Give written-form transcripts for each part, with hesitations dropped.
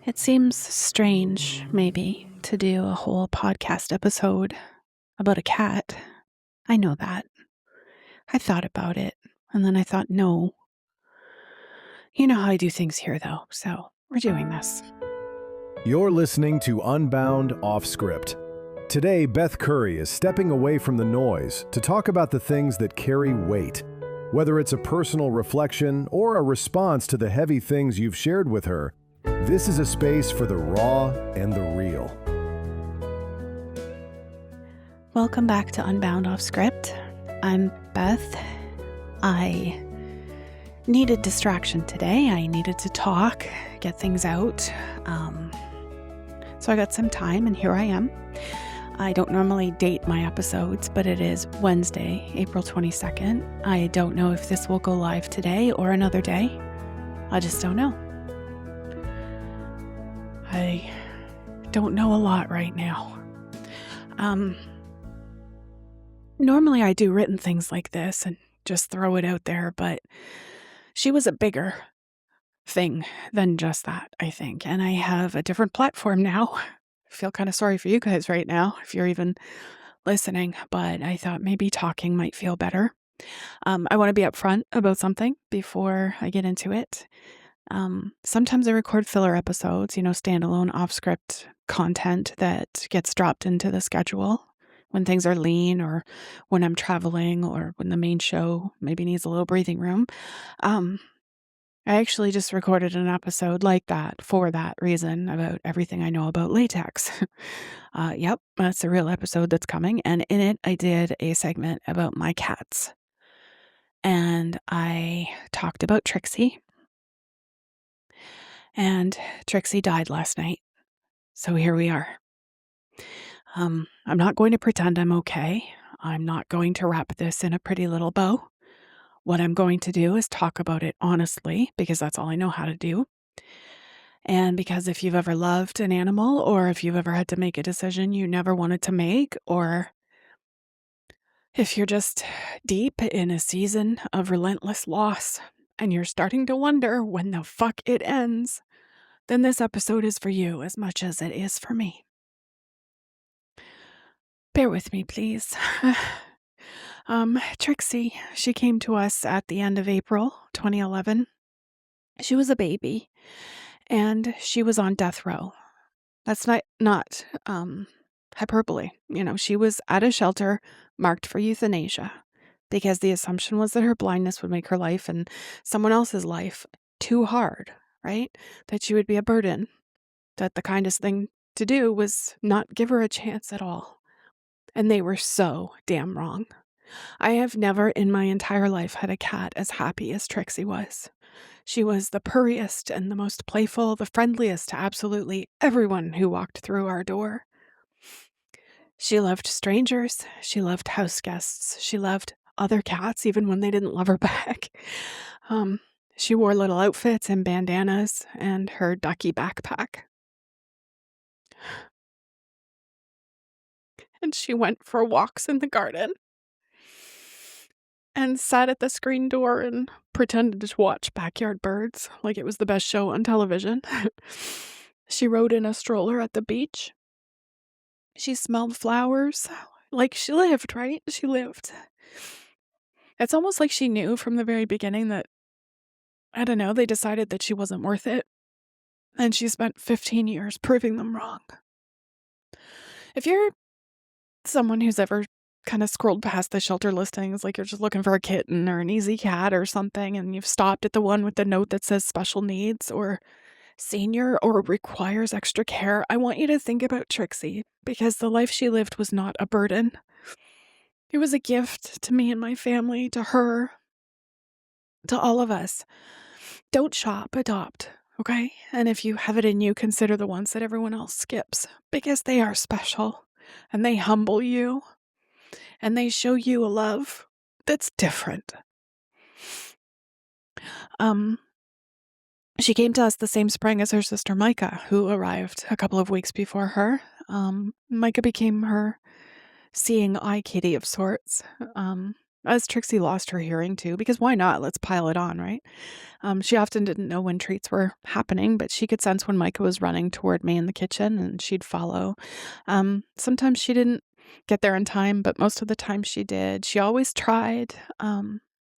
It seems strange, maybe, to do a whole podcast episode about a cat. I know that. I thought about it, and then I thought, no. You know how I do things here, though, so we're doing this. You're listening to Unbound Off Script. Today, Beth Curry is stepping away from the noise to talk about the things that carry weight. Whether it's a personal reflection or a response to the heavy things you've shared with her, this is a space for the raw and the real. Welcome back to Unbound Off Script. I'm Beth. I needed distraction today. I needed to talk, get things out. So I got some time, and here I am. I don't normally date my episodes, but it is Wednesday, April 22nd. I don't know if this will go live today or another day. I just don't know. I don't know a lot right now. Normally I do written things like this and just throw it out there, but she was a bigger thing than just that, I think. And I have a different platform now. I feel kind of sorry for you guys right now, if you're even listening, but I thought maybe talking might feel better. I want to be upfront about something before I get into it. Sometimes I record filler episodes, standalone off-script content that gets dropped into the schedule when things are lean or when I'm traveling or when the main show maybe needs a little breathing room. I actually just recorded an episode like that for that reason about everything I know about latex. Yep, that's a real episode that's coming. And in it, I did a segment about my cats. And I talked about Trixie. And Trixie died last night. So here we are. I'm not going to pretend I'm okay. I'm not going to wrap this in a pretty little bow. What I'm going to do is talk about it honestly, because that's all I know how to do. And because if you've ever loved an animal, or if you've ever had to make a decision you never wanted to make, or if you're just deep in a season of relentless loss and you're starting to wonder when the fuck it ends, then this episode is for you as much as it is for me. Bear with me, please. Trixie, she came to us at the end of April 2011. She was a baby, and she was on death row. That's not hyperbole. She was at a shelter marked for euthanasia because the assumption was that her blindness would make her life and someone else's life too hard, right? That she would be a burden, that the kindest thing to do was not give her a chance at all. And they were so damn wrong. I have never in my entire life had a cat as happy as Trixie was. She was the purriest and the most playful, the friendliest to absolutely everyone who walked through our door. She loved strangers. She loved house guests. She loved other cats, even when they didn't love her back. She wore little outfits and bandanas and her ducky backpack. And she went for walks in the garden and sat at the screen door and pretended to watch backyard birds like it was the best show on television. She rode in a stroller at the beach. She smelled flowers. Like she lived, right? She lived. It's almost like she knew from the very beginning that, I don't know, they decided that she wasn't worth it. And she spent 15 years proving them wrong. If you're someone who's ever kind of scrolled past the shelter listings, like you're just looking for a kitten or an easy cat or something, and you've stopped at the one with the note that says special needs or senior or requires extra care, I want you to think about Trixie, because the life she lived was not a burden. It was a gift to me and my family, to her, to all of us. Don't shop, adopt, okay? And if you have it in you, consider the ones that everyone else skips, because they are special and they humble you. And they show you a love that's different. She came to us the same spring as her sister Micah, who arrived a couple of weeks before her. Micah became her seeing eye kitty of sorts. as Trixie lost her hearing too, because why not? Let's pile it on, right? She often didn't know when treats were happening, but she could sense when Micah was running toward me in the kitchen, and she'd follow. Sometimes she didn't get there in time, but most of the time she did. She always tried.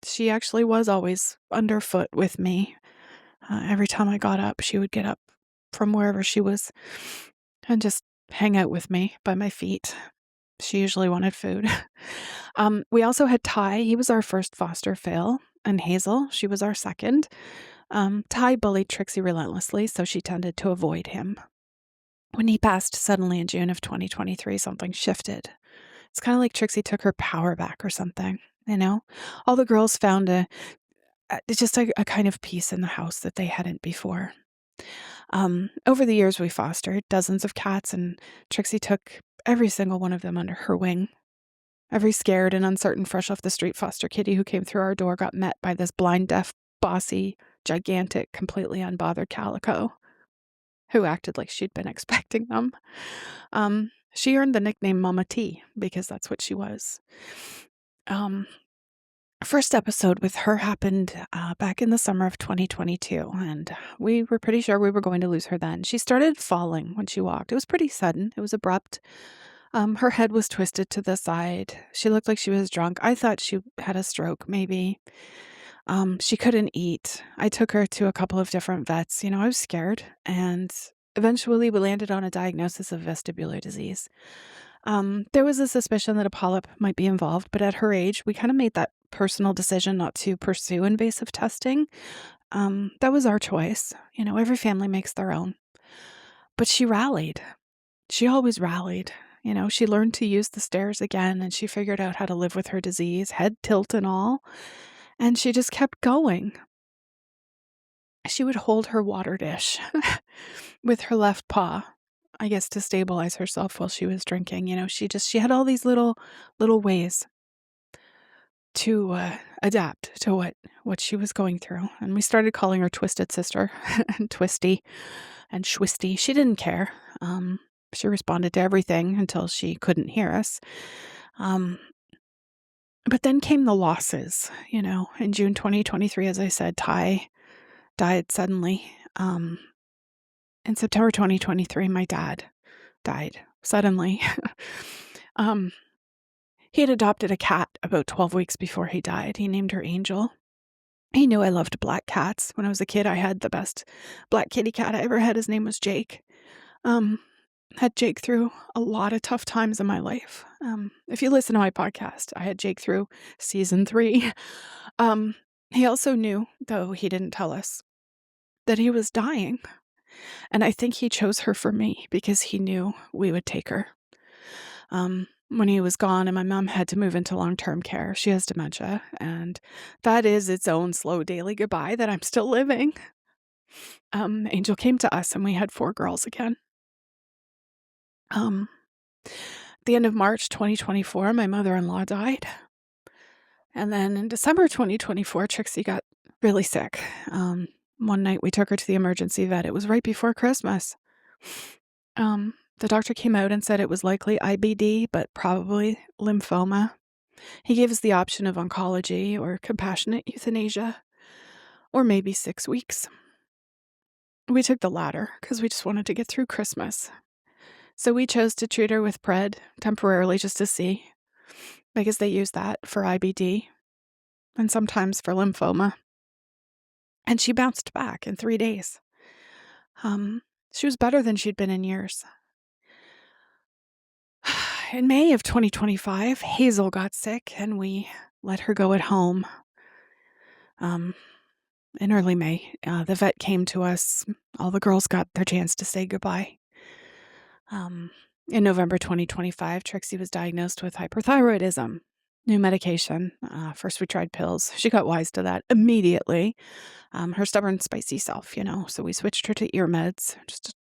She actually was always underfoot with me. Every time I got up, she would get up from wherever she was and just hang out with me by my feet. She usually wanted food. We also had Ty. He was our first foster fail, and Hazel, she was our second. Ty bullied Trixie relentlessly, so she tended to avoid him. When he passed suddenly in June of 2023, something shifted. It's kind of like Trixie took her power back or something, you know? All the girls found just a kind of peace in the house that they hadn't before. Over the years, we fostered dozens of cats, and Trixie took every single one of them under her wing. Every scared and uncertain fresh off the street foster kitty who came through our door got met by this blind, deaf, bossy, gigantic, completely unbothered calico who acted like she'd been expecting them. She earned the nickname Mama T because that's what she was. First episode with her happened back in the summer of 2022, and we were pretty sure we were going to lose her then. She started falling when she walked. It was pretty sudden. It was abrupt. Her head was twisted to the side. She looked like she was drunk. I thought she had a stroke, maybe. She couldn't eat. I took her to a couple of different vets. I was scared, and eventually we landed on a diagnosis of vestibular disease. There was a suspicion that a polyp might be involved, but at her age, we kind of made that personal decision not to pursue invasive testing. That was our choice. Every family makes their own. But she rallied. She always rallied. She learned to use the stairs again, and she figured out how to live with her disease, head tilt and all. And she just kept going. She would hold her water dish with her left paw, I guess, to stabilize herself while she was drinking. She had all these little ways to adapt to what she was going through. And we started calling her Twisted Sister and Twisty and Schwisty. She didn't care. She responded to everything until she couldn't hear us. But then came the losses, In June 2023, as I said, Ty died suddenly. In September 2023, my dad died suddenly. He had adopted a cat about 12 weeks before he died. He named her Angel. He knew I loved black cats. When I was a kid, I had the best black kitty cat I ever had. His name was Jake. Had Jake through a lot of tough times in my life. If you listen to my podcast, I had Jake through season 3. He also knew, though he didn't tell us, that he was dying. And I think he chose her for me because he knew we would take her. When he was gone and my mom had to move into long-term care, she has dementia, and that is its own slow daily goodbye that I'm still living. Angel came to us and we had 4 girls again. The end of March 2024, my mother-in-law died. And then in December 2024, Trixie got really sick. One night we took her to the emergency vet. It was right before Christmas. The doctor came out and said it was likely IBD, but probably lymphoma. He gave us the option of oncology or compassionate euthanasia, or maybe 6 weeks. We took the latter because we just wanted to get through Christmas. So we chose to treat her with Pred temporarily just to see, because they use that for IBD and sometimes for lymphoma. And she bounced back in 3 days. She was better than she'd been in years. In May of 2025, Hazel got sick and we let her go at home. In early May, the vet came to us. All the girls got their chance to say goodbye. In November 2025, Trixie was diagnosed with hyperthyroidism. New medication. First we tried pills. She got wise to that immediately. Her stubborn, spicy self, So we switched her to ear meds, just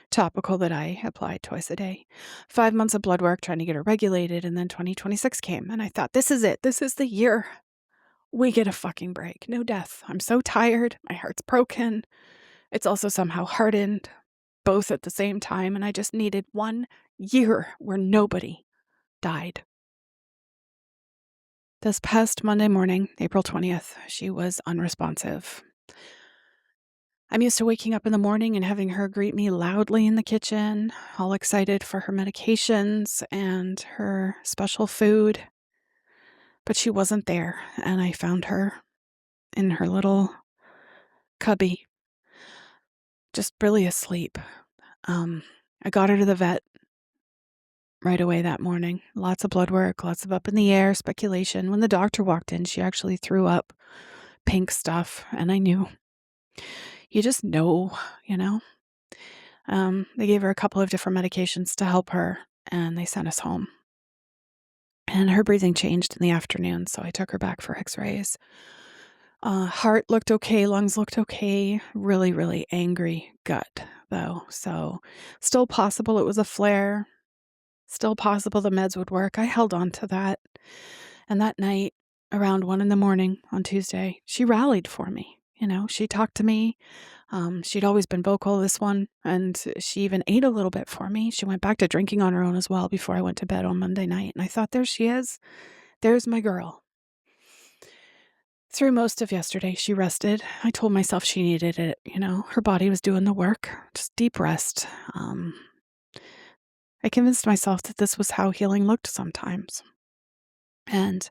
topical that I applied twice a day. 5 months of blood work trying to get her regulated, and then 2026 came, and I thought, this is it. This is the year. We get a fucking break. No death. I'm so tired. My heart's broken. It's also somehow hardened, both at the same time, and I just needed 1 year where nobody died. This past Monday morning, April 20th, she was unresponsive. I'm used to waking up in the morning and having her greet me loudly in the kitchen, all excited for her medications and her special food. But she wasn't there, and I found her in her little cubby, just really asleep. I got her to the vet right away that morning. Lots of blood work, lots of up in the air speculation. When the doctor walked in, she actually threw up pink stuff, and I knew. You just know, you know? They gave her a couple of different medications to help her, and they sent us home. And her breathing changed in the afternoon, so I took her back for x-rays. Heart looked okay, lungs looked okay. Really, really angry gut, though. So still possible it was a flare. Still possible the meds would work. I held on to that. And that night, around 1 a.m. on Tuesday, she rallied for me. She talked to me. She'd always been vocal, this one, and she even ate a little bit for me. She went back to drinking on her own as well before I went to bed on Monday night. And I thought, there she is. There's my girl. Through most of yesterday, she rested. I told myself she needed it. Her body was doing the work. Just deep rest. I convinced myself that this was how healing looked sometimes. And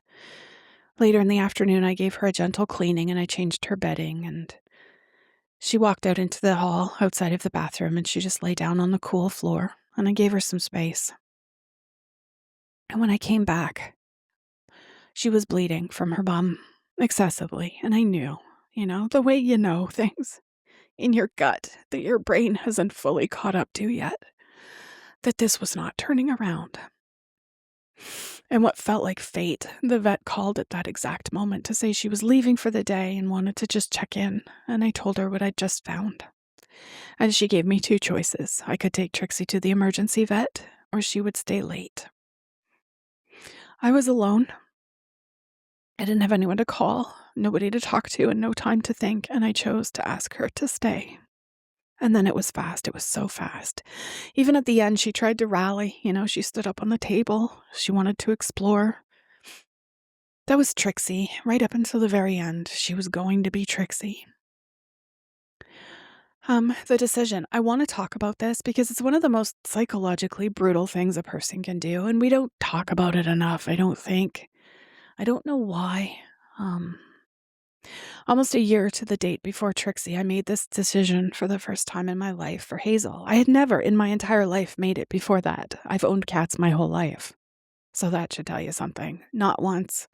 later in the afternoon, I gave her a gentle cleaning and I changed her bedding, and she walked out into the hall outside of the bathroom and she just lay down on the cool floor, and I gave her some space. And when I came back, she was bleeding from her bum excessively, and I knew, the way you know things in your gut that your brain hasn't fully caught up to yet, that this was not turning around. And what felt like fate, the vet called at that exact moment to say she was leaving for the day and wanted to just check in, and I told her what I'd just found. And she gave me 2 choices. I could take Trixie to the emergency vet, or she would stay late. I was alone. I didn't have anyone to call, nobody to talk to, and no time to think, and I chose to ask her to stay. And then it was fast. It was so fast. Even at the end, she tried to rally. She stood up on the table. She wanted to explore. That was Trixie. Right up until the very end, she was going to be Trixie. The decision. I want to talk about this because it's one of the most psychologically brutal things a person can do, and we don't talk about it enough, I don't think. I don't know why. Almost a year to the date before Trixie, I made this decision for the first time in my life for Hazel. I had never in my entire life made it before that. I've owned cats my whole life. So that should tell you something. Not once.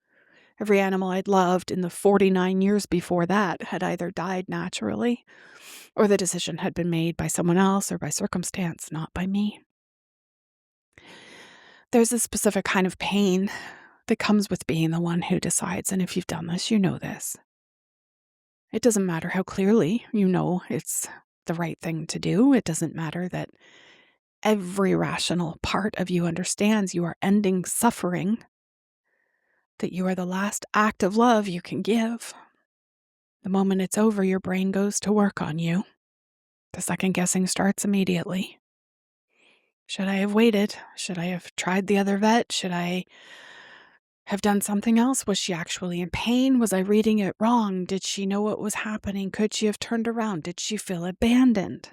Every animal I'd loved in the 49 years before that had either died naturally, or the decision had been made by someone else or by circumstance, not by me. There's a specific kind of pain that comes with being the one who decides, and if you've done this, you know this. It doesn't matter how clearly you know it's the right thing to do. It doesn't matter that every rational part of you understands you are ending suffering, that you are the last act of love you can give. The moment it's over, your brain goes to work on you. The second guessing starts immediately. Should I have waited? Should I have tried the other vet? Should I have done something else? Was she actually in pain? Was I reading it wrong? Did she know what was happening? Could she have turned around? Did she feel abandoned?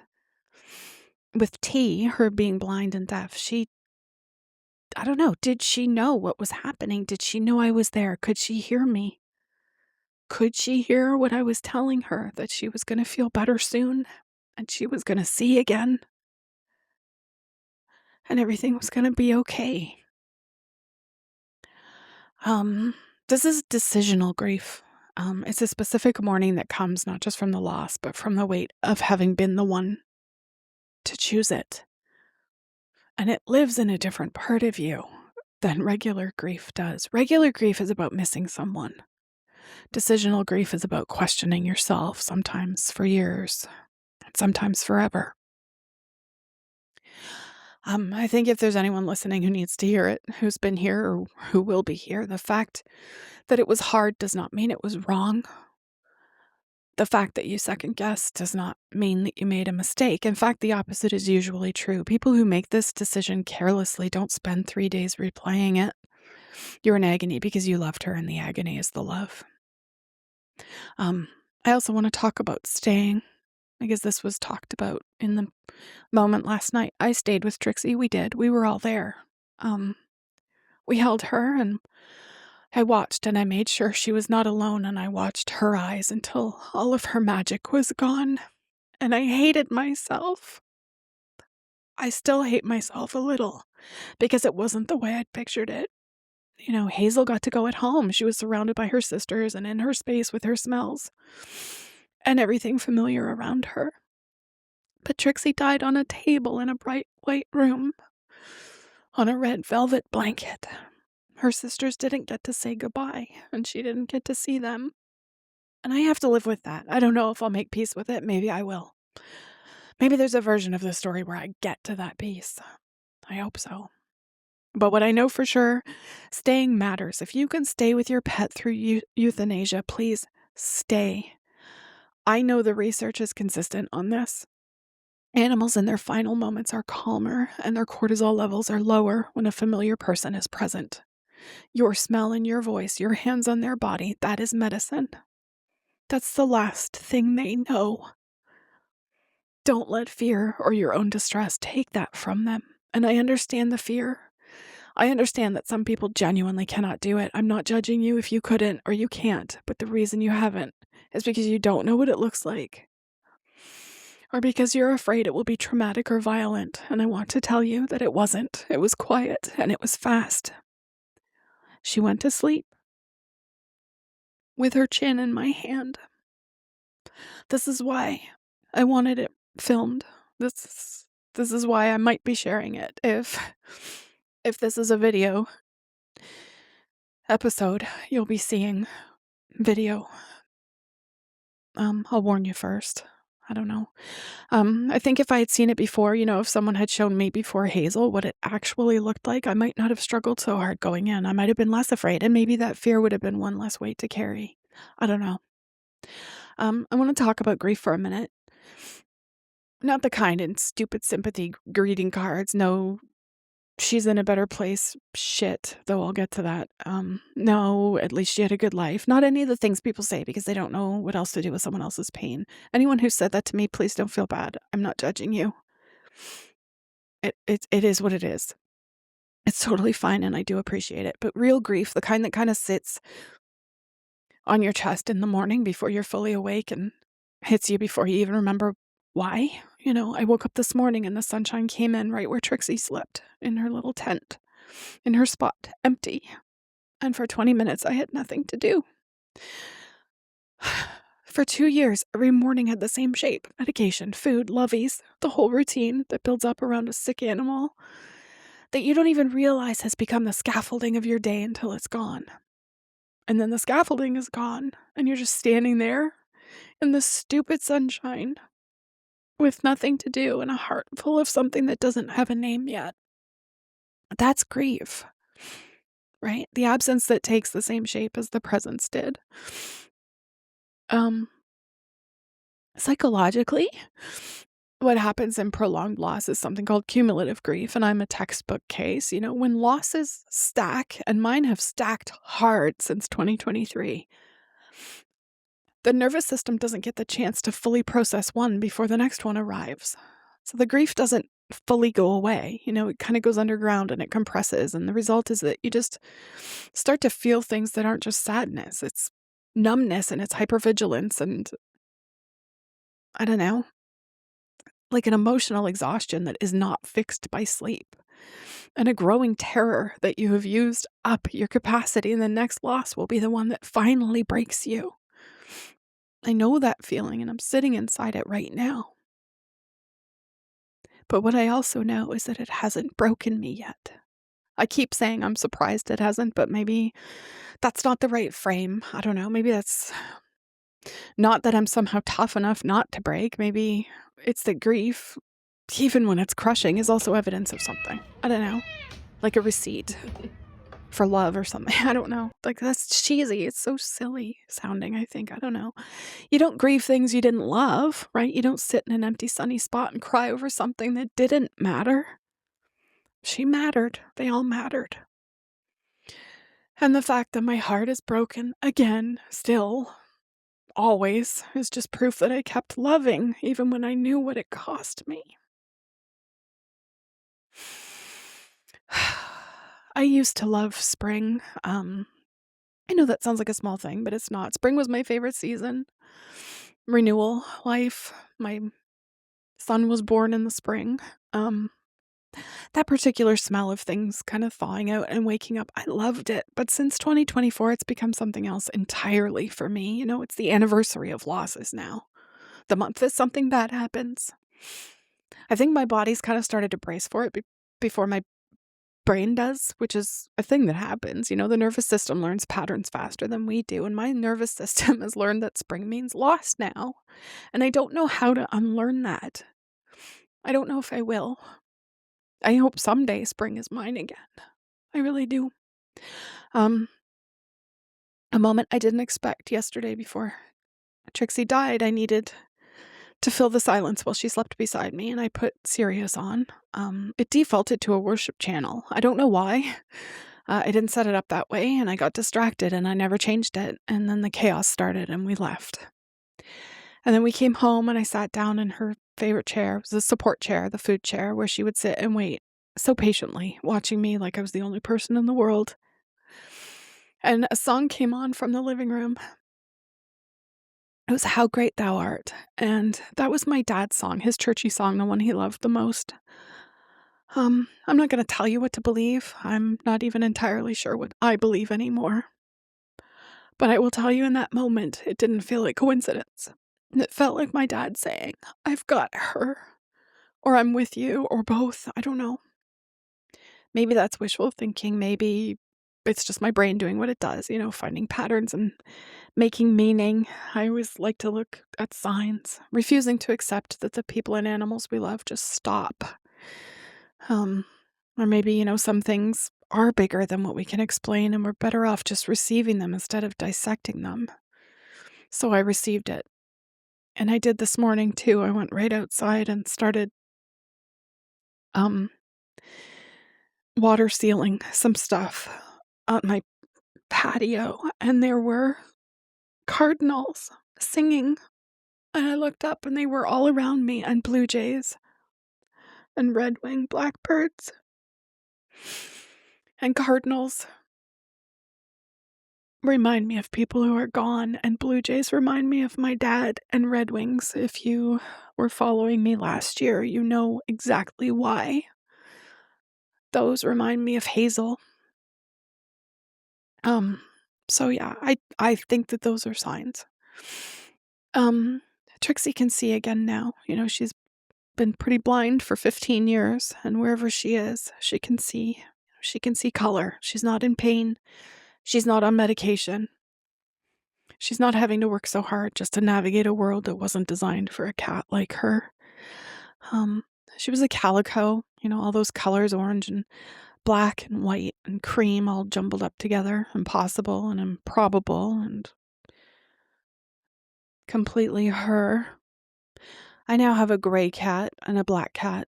With T, her being blind and deaf, I don't know, did she know what was happening? Did she know I was there? Could she hear me? Could she hear what I was telling her, that she was going to feel better soon and she was going to see again and everything was going to be okay? This is decisional grief. It's a specific mourning that comes not just from the loss, but from the weight of having been the one to choose it. And it lives in a different part of you than regular grief does. Regular grief is about missing someone. Decisional grief is about questioning yourself, sometimes for years, sometimes forever. I think if there's anyone listening who needs to hear it, who's been here or who will be here, the fact that it was hard does not mean it was wrong. The fact that you second guess does not mean that you made a mistake. In fact, the opposite is usually true. People who make this decision carelessly don't spend 3 days replaying it. You're in agony because you loved her, and the agony is the love. I also want to talk about staying, because this was talked about in the moment last night. I stayed with Trixie. We did. We were all there. We held her, and I watched, and I made sure she was not alone, and I watched her eyes until all of her magic was gone. And I hated myself. I still hate myself a little, because it wasn't the way I'd pictured it. Hazel got to go at home. She was surrounded by her sisters and in her space with her smells and everything familiar around her. But Trixie died on a table in a bright white room on a red velvet blanket. Her sisters didn't get to say goodbye, and she didn't get to see them. And I have to live with that. I don't know if I'll make peace with it. Maybe I will. Maybe there's a version of the story where I get to that peace. I hope so. But what I know for sure, staying matters. If you can stay with your pet through euthanasia, please stay. I know the research is consistent on this. Animals in their final moments are calmer, and their cortisol levels are lower when a familiar person is present. Your smell and your voice, your hands on their body, that is medicine. That's the last thing they know. Don't let fear or your own distress take that from them. And I understand the fear. I understand that some people genuinely cannot do it. I'm not judging you if you couldn't or you can't, but the reason you haven't is because you don't know what it looks like. Or because you're afraid it will be traumatic or violent, and I want to tell you that it wasn't. It was quiet, and it was fast. She went to sleep with her chin in my hand. This is why I wanted it filmed. This is why I might be sharing it. If this is a video episode, you'll be seeing video. I'll warn you first. I don't know. I think if I had seen it before, if someone had shown me before Hazel what it actually looked like, I might not have struggled so hard going in. I might have been less afraid, and maybe that fear would have been one less weight to carry. I don't know. I want to talk about grief for a minute. Not the kind in stupid sympathy greeting cards. No, she's in a better place. Shit, though I'll get to that. No, at least she had a good life. Not any of the things people say because they don't know what else to do with someone else's pain. Anyone who said that to me, please don't feel bad. I'm not judging you. It is what it is. It's totally fine, and I do appreciate it. But real grief, the kind that kind of sits on your chest in the morning before you're fully awake and hits you before you even remember why. I woke up this morning and the sunshine came in right where Trixie slept, in her little tent, in her spot, empty. And for 20 minutes, I had nothing to do. For 2 years, every morning had the same shape: medication, food, loveys, the whole routine that builds up around a sick animal that you don't even realize has become the scaffolding of your day until it's gone. And then the scaffolding is gone, and you're just standing there in the stupid sunshine with nothing to do and a heart full of something that doesn't have a name yet. That's grief, right? The absence that takes the same shape as the presence did. Psychologically, what happens in prolonged loss is something called cumulative grief, and I'm a textbook case. When losses stack, and mine have stacked hard since 2023, the nervous system doesn't get the chance to fully process one before the next one arrives. So the grief doesn't fully go away. It kind of goes underground and it compresses, and the result is that you just start to feel things that aren't just sadness. It's numbness and it's hypervigilance and, I don't know, like an emotional exhaustion that is not fixed by sleep, and a growing terror that you have used up your capacity, and the next loss will be the one that finally breaks you. I know that feeling, and I'm sitting inside it right now. But what I also know is that it hasn't broken me yet. I keep saying I'm surprised it hasn't, but maybe that's not the right frame. I don't know. Maybe that's not that I'm somehow tough enough not to break. Maybe it's that grief, even when it's crushing, is also evidence of something. I don't know. Like a receipt for love or something. I don't know. Like, that's cheesy. It's so silly sounding, I think. I don't know. You don't grieve things you didn't love, right? You don't sit in an empty sunny spot and cry over something that didn't matter. She mattered. They all mattered. And the fact that my heart is broken again, still, always, is just proof that I kept loving, even when I knew what it cost me. I used to love spring. I know that sounds like a small thing, but it's not. Spring was my favorite season. Renewal, life. My son was born in the spring. Um, that particular smell of things kind of thawing out and waking up, I loved it. But since 2024, it's become something else entirely for me. You know, it's the anniversary of losses now. The month that something bad happens. I think my body's kind of started to brace for it before my brain does, which is a thing that happens. You know, the nervous system learns patterns faster than we do, and my nervous system has learned that spring means loss now, and I don't know how to unlearn that. I don't know if I will. I hope someday spring is mine again. I really do. Um, a moment I didn't expect yesterday before Trixie died, I needed to fill the silence while she slept beside me, and I put Sirius on. It defaulted to a worship channel. I don't know why. I didn't set it up that way, and I got distracted, and I never changed it, and then the chaos started, and we left. And then we came home, and I sat down in her favorite chair. It was the support chair, the food chair, where she would sit and wait so patiently, watching me like I was the only person in the world. And a song came on from the living room. It was How Great Thou Art, and that was my dad's song, his churchy song, the one he loved the most. I'm not going to tell you what to believe. I'm not even entirely sure what I believe anymore. But I will tell you, in that moment, it didn't feel like coincidence. It felt like my dad saying, I've got her, or I'm with you, or both. I don't know. Maybe that's wishful thinking. Maybe it's just my brain doing what it does, you know, finding patterns and making meaning. I always like to look at signs, refusing to accept that the people and animals we love just stop. Or maybe, you know, some things are bigger than what we can explain, and we're better off just receiving them instead of dissecting them. So I received it. And I did this morning too. I went right outside and started water sealing some stuff on my patio, and there were cardinals singing. And I looked up and they were all around me, and blue jays and red-winged blackbirds and cardinals remind me of people who are gone, and blue jays remind me of my dad, and red wings, if you were following me last year, you know exactly why. Those remind me of Hazel. So yeah, I think that those are signs. Trixie can see again now. You know, she's been pretty blind for 15 years, and wherever she is, she can see. She can see color. She's not in pain. She's not on medication. She's not having to work so hard just to navigate a world that wasn't designed for a cat like her. She was a calico, you know, all those colors, orange and black and white and cream all jumbled up together, impossible and improbable and completely her. I now have a gray cat and a black cat.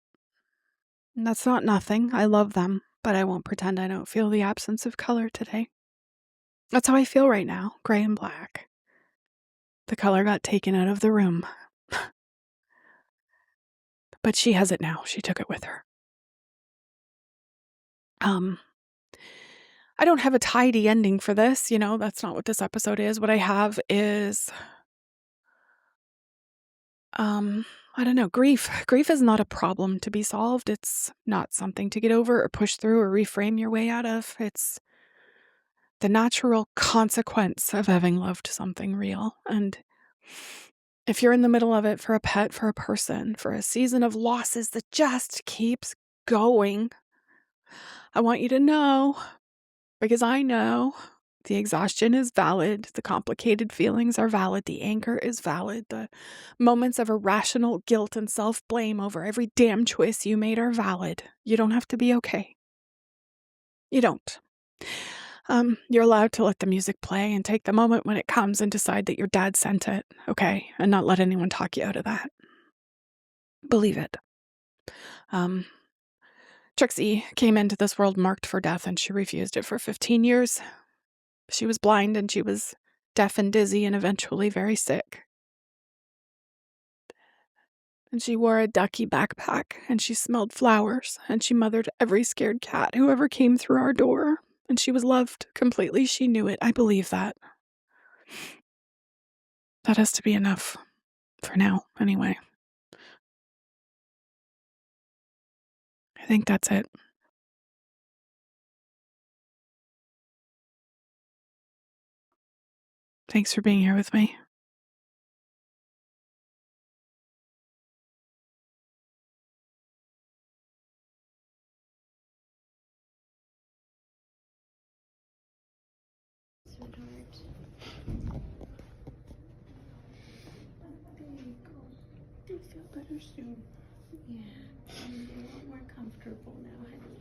And that's not nothing. I love them, but I won't pretend I don't feel the absence of color today. That's how I feel right now, gray and black. The color got taken out of the room. But she has it now. She took it with her. I don't have a tidy ending for this, you know, that's not what this episode is. What I have is, I don't know, grief. Grief is not a problem to be solved. It's not something to get over or push through or reframe your way out of. It's the natural consequence of having loved something real. And if you're in the middle of it, for a pet, for a person, for a season of losses that just keeps going, I want you to know, because I know, the exhaustion is valid, the complicated feelings are valid, the anger is valid, the moments of irrational guilt and self-blame over every damn choice you made are valid. You don't have to be okay. You don't. You're allowed to let the music play and take the moment when it comes and decide that your dad sent it, okay? And not let anyone talk you out of that. Believe it. Trixie came into this world marked for death, and she refused it for 15 years. She was blind and she was deaf and dizzy and eventually very sick. And she wore a ducky backpack and she smelled flowers and she mothered every scared cat who ever came through our door. And she was loved completely. She knew it. I believe that. That has to be enough. For now, anyway. I think that's it. Thanks for being here with me. Sweetheart. There you go. You'll feel better soon. Yeah, you're a lot more comfortable now, honey.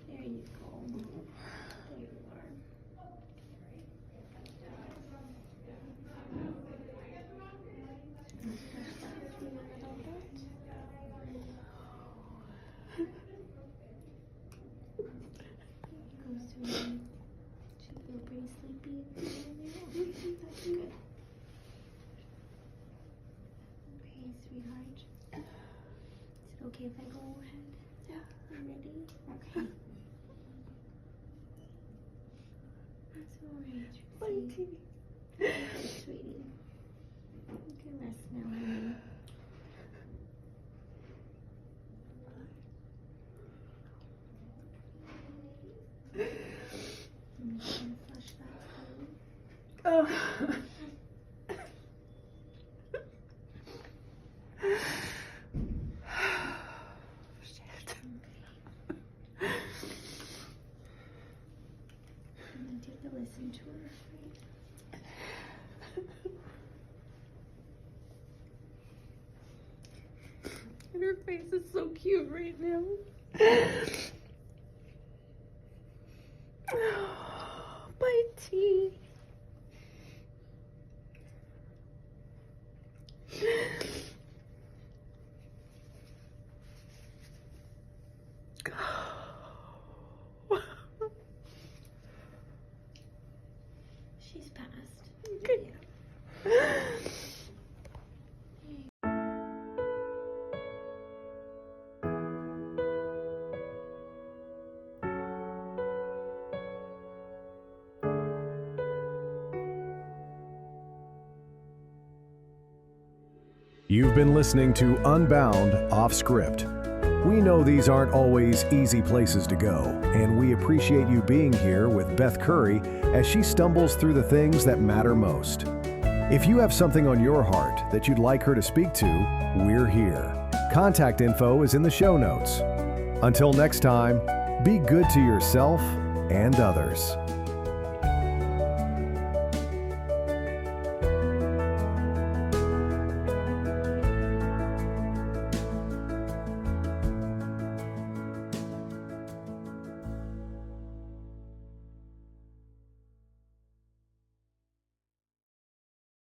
There you go. There you are. Should feel pretty sleepy. That's good. Okay, sweetheart. Is it okay if I go ahead? Yeah. You ready? Okay. That's alright, Trixie. Okay, sweetie. You can rest now, honey. I'm just gonna flush that for you. Oh. And then take a listen to her. And her face is so cute right now. My teeth. She's passed. Good. Yeah. You've been listening to Unbound Off Script. We know these aren't always easy places to go, and we appreciate you being here with Beth Curry as she stumbles through the things that matter most. If you have something on your heart that you'd like her to speak to, we're here. Contact info is in the show notes. Until next time, be good to yourself and others.